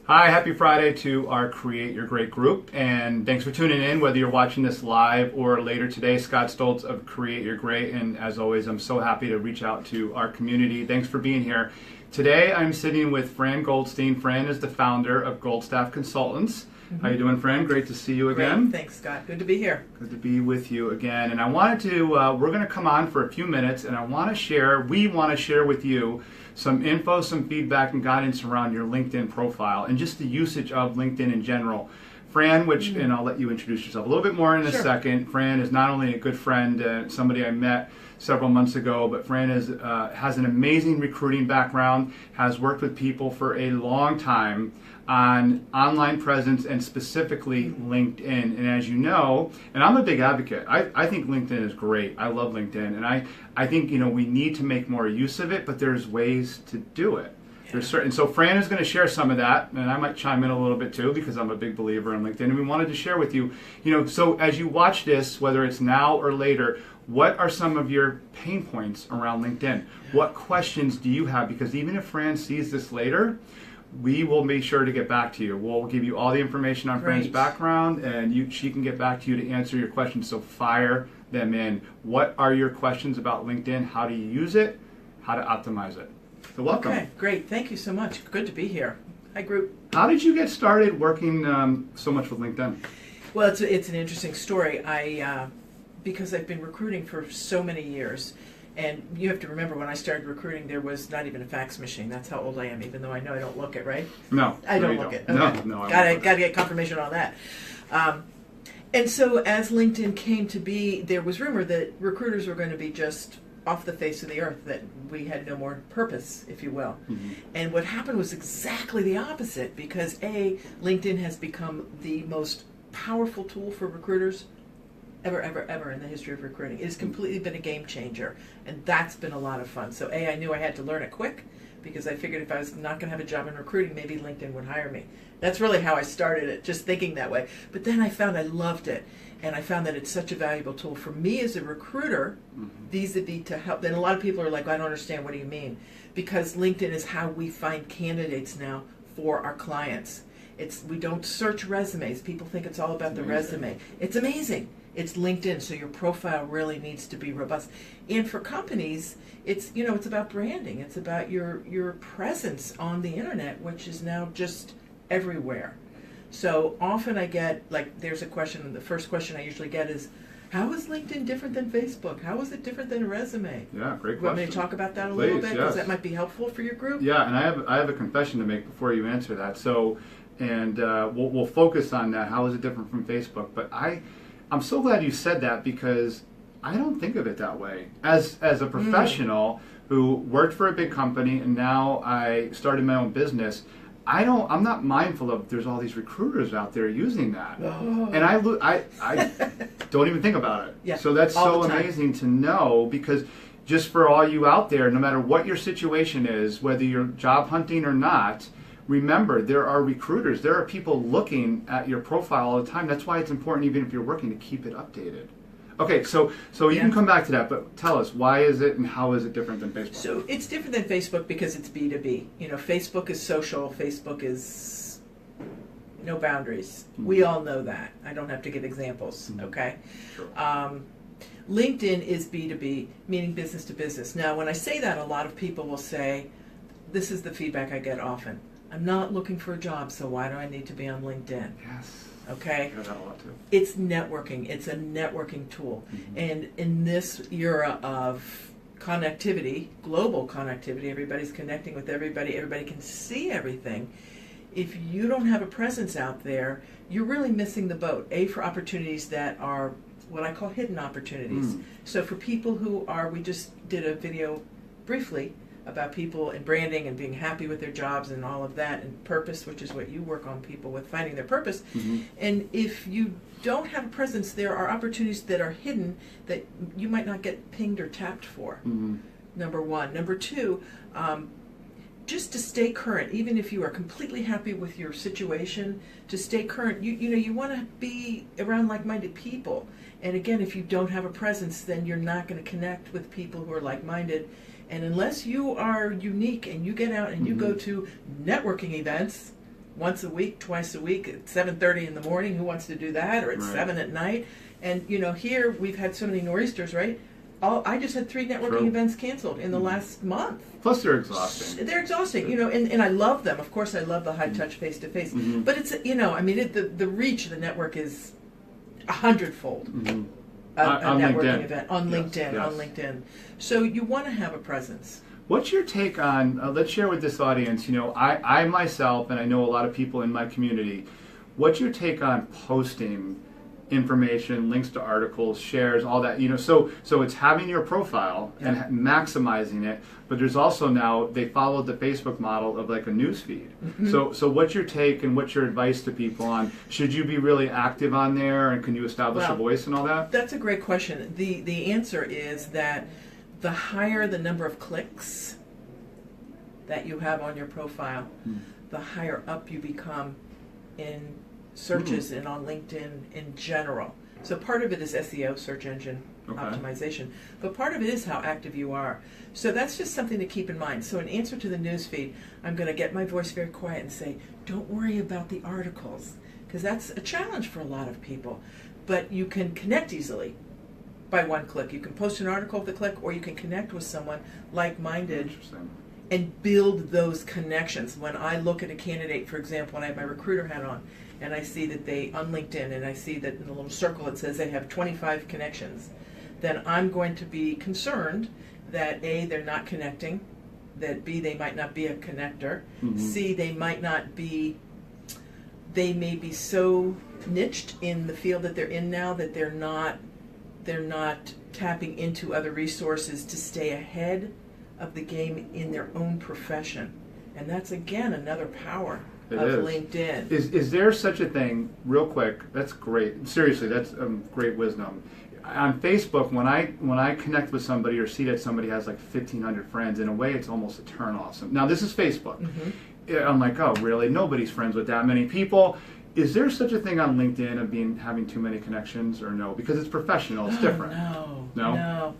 Hi, happy Friday to our Create Your Great group, and thanks for tuning in, whether you're watching this live or later today. Scott Stoltz of Create Your Great, and as always, I'm so happy to reach out to our community. Thanks for being here. Today, I'm sitting with Fran Goldstein. Fran is the founder of Goldstaff Consultants. How you doing, Fran? Great to see you again. Great. Thanks, Scott. Good to be here. Good to be with you again. And I wanted to, we're going to come on for a few minutes, and we want to share with you some info, some feedback, and guidance around your LinkedIn profile and just the usage of LinkedIn in general. Fran, and I'll let you introduce yourself a little bit more in a second. Fran is not only a good friend, somebody I met several months ago, but Fran has an amazing recruiting background, has worked with people for a long time on online presence and specifically LinkedIn. And as you know, and I'm a big advocate, I think LinkedIn is great. I love LinkedIn, and I think we need to make more use of it, but there's ways to do it. There's certain, so Fran is going to share some of that, and I might chime in a little bit too because I'm a big believer in LinkedIn, and we wanted to share with you, so as you watch this, whether it's now or later, what are some of your pain points around LinkedIn? What questions do you have? Because even if Fran sees this later, we will make sure to get back to you. We'll give you all the information on Fran's background, and she can get back to you to answer your questions, so fire them in. What are your questions about LinkedIn? How do you use it? How to optimize it? So welcome. Okay, great. Thank you so much. Good to be here. Hi, group. How did you get started working so much with LinkedIn? Well, it's an interesting story. Because I've been recruiting for so many years, and you have to remember when I started recruiting, there was not even a fax machine. That's how old I am, even though I know I don't look it, right? No. I don't look it. Okay. No. Gotta get confirmation on that. And so as LinkedIn came to be, there was rumor that recruiters were going to be just off the face of the earth, that we had no more purpose, if you will. Mm-hmm. And what happened was exactly the opposite, because LinkedIn has become the most powerful tool for recruiters ever in the history of recruiting. It has completely been a game changer, and that's been a lot of fun. So I knew I had to learn it quick, because I figured if I was not going to have a job in recruiting, maybe LinkedIn would hire me. That's really how I started it, just thinking that way. But then I found I loved it, and I found that it's such a valuable tool for me as a recruiter, vis-a-vis to help. Then a lot of people are like, I don't understand, what do you mean? Because LinkedIn is how we find candidates now for our clients. We don't search resumes. People think it's all about the resume. It's amazing. It's LinkedIn, so your profile really needs to be robust. And for companies, it's about branding. It's about your presence on the internet, which is now just everywhere. So often I get, there's a question, the first question I usually get is, how is LinkedIn different than Facebook? How is it different than a resume? Yeah, great question. Want me to talk about that a little bit? Because that might be helpful for your group? Yeah, and I have a confession to make before you answer that. So, and we'll focus on that. How is it different from Facebook? But I'm so glad you said that, because I don't think of it that way. As a professional who worked for a big company and now I started my own business, I'm not mindful of there's all these recruiters out there using that. Oh. And I don't even think about it. Yeah, so that's so amazing to know, because just for all you out there, no matter what your situation is, whether you're job hunting or not, remember, there are recruiters. There are people looking at your profile all the time. That's why it's important, even if you're working, to keep it updated. Okay, so you can come back to that, but tell us, why is it and how is it different than Facebook? So it's different than Facebook because it's B2B. Facebook is social. Facebook is no boundaries. Mm-hmm. We all know that. I don't have to give examples, okay? Sure. LinkedIn is B2B, meaning business to business. Now, when I say that, a lot of people will say, this is the feedback I get often, I'm not looking for a job, so why do I need to be on LinkedIn? Yes. Okay? I hear that a lot too. It's networking. It's a networking tool. Mm-hmm. And in this era of connectivity, global connectivity, everybody's connecting with everybody can see everything. If you don't have a presence out there, you're really missing the boat. For opportunities that are what I call hidden opportunities. So for people we just did a video briefly about people and branding and being happy with their jobs and all of that, and purpose, which is what you work on people with, finding their purpose. Mm-hmm. And if you don't have a presence, there are opportunities that are hidden that you might not get pinged or tapped for. Mm-hmm. Number one. Number two, just to stay current, even if you are completely happy with your situation, to stay current, you want to be around like-minded people. And again, if you don't have a presence, then you're not going to connect with people who are like-minded. And unless you are unique and you get out and you go to networking events, once a week, twice a week, at 7:30 in the morning. Who wants to do that? Or at 7 at night. And, here we've had so many nor'easters, right? I just had 3 networking events canceled in the last month. Plus they're exhausting. They're exhausting, and I love them. Of course, I love the high-touch face-to-face. But it's, the reach of the network is 100-fold. A networking LinkedIn. Event on LinkedIn, Yes. on LinkedIn. So you want to have a presence. What's your take on, let's share with this audience, I myself, and I know a lot of people in my community, what's your take on posting information, links to articles, shares, all that, so it's having your profile and maximizing it, but there's also now, they followed the Facebook model of like a news feed. So what's your take and what's your advice to people on, should you be really active on there and can you establish a voice and all that? That's a great question. The answer is that the higher the number of clicks that you have on your profile, the higher up you become in searches and on LinkedIn in general. So part of it is SEO, search engine optimization, but part of it is how active you are. So that's just something to keep in mind. So in answer to the newsfeed, I'm going to get my voice very quiet and say, don't worry about the articles, because that's a challenge for a lot of people. But you can connect easily by one click. You can post an article with a click, or you can connect with someone like-minded and build those connections. When I look at a candidate, for example, and I have my recruiter hat on, and I see that they, on LinkedIn, and I see that in a little circle it says they have 25 connections, then I'm going to be concerned that A, they're not connecting, that B, they might not be a connector, C, they may be so niched in the field that they're in now that they're not tapping into other resources to stay ahead of the game in their own profession. And that's, again, another power of LinkedIn. Is there such a thing, real quick, that's great, seriously, that's great wisdom. On Facebook, when I connect with somebody or see that somebody has like 1,500 friends, in a way it's almost a turn-off. Now this is Facebook. I'm like, oh really? Nobody's friends with that many people. Is there such a thing on LinkedIn of having too many connections, or no? Because it's professional, it's different. No,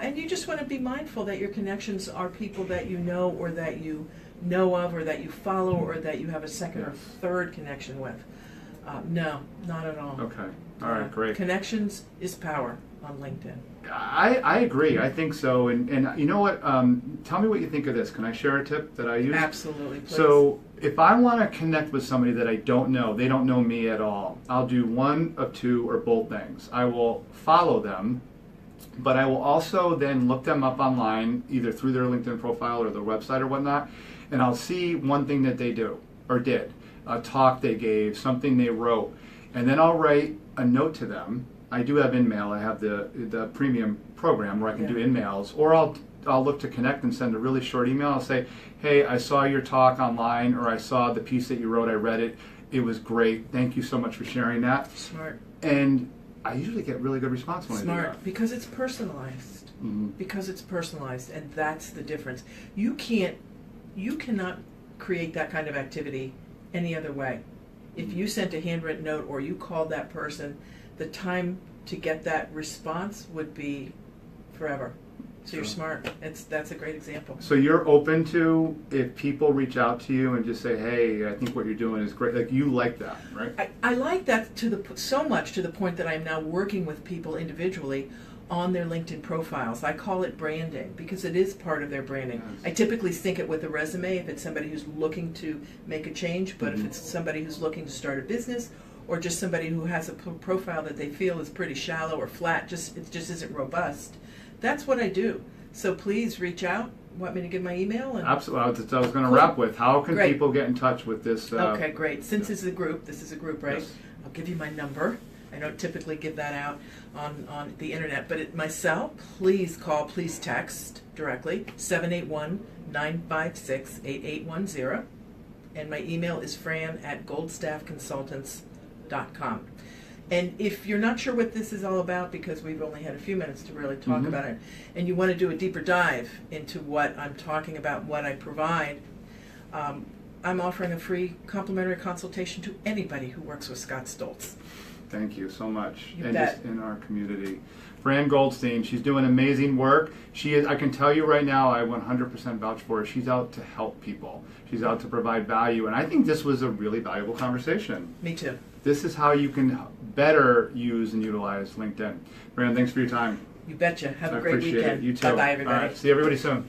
and you just want to be mindful that your connections are people that you know, or that you know of, or that you follow, or that you have a second or third connection with. No, not at all. Okay, all right, great. Connections is power on LinkedIn. I agree, I think so, and you know what, tell me what you think of this. Can I share a tip that I use? Absolutely, please. So if I want to connect with somebody that I don't know, they don't know me at all, I'll do one of two or both things. I will follow them, but I will also then look them up online, either through their LinkedIn profile or their website or whatnot, and I'll see one thing that they do or did, a talk they gave, something they wrote, and then I'll write a note to them. I do have InMail. I have the premium program where I can do InMails, or I'll look to connect and send a really short email. I'll say, hey, I saw your talk online, or I saw the piece that you wrote, I read it, it was great, thank you so much for sharing that. Smart. And I usually get really good response when I do that. Because it's personalized. Because it's personalized, and that's the difference. You cannot create that kind of activity any other way. If you sent a handwritten note or you called that person, the time to get that response would be forever. So you're smart. That's a great example. So you're open to, if people reach out to you and just say, hey, I think what you're doing is great, like you like that, right? I like that so much to the point that I'm now working with people individually on their LinkedIn profiles. I call it branding because it is part of their branding. Yes. I typically sync it with a resume if it's somebody who's looking to make a change, but if it's somebody who's looking to start a business, or just somebody who has a profile that they feel is pretty shallow or flat, it just isn't robust, that's what I do. So please reach out. Want me to give my email? Absolutely. I was going to wrap with, how can people get in touch with this? Okay, great. Since this is a group, right? Yes. I'll give you my number. I don't typically give that out on the internet, but my cell, please text directly, 781-956-8810. And my email is fran@goldstaffconsultants.com. And if you're not sure what this is all about, because we've only had a few minutes to really talk about it, and you want to do a deeper dive into what I'm talking about, what I provide, I'm offering a free complimentary consultation to anybody who works with Scott Stoltz. Thank you so much. You and bet. just in our community. Fran Goldstein, she's doing amazing work. She is, I can tell you right now, I 100% vouch for her. She's out to help people. She's out to provide value. And I think this was a really valuable conversation. Me too. This is how you can better use and utilize LinkedIn. Fran, thanks for your time. You betcha. Have I a great appreciate weekend. it. You too. Bye-bye, everybody. All right. See everybody soon.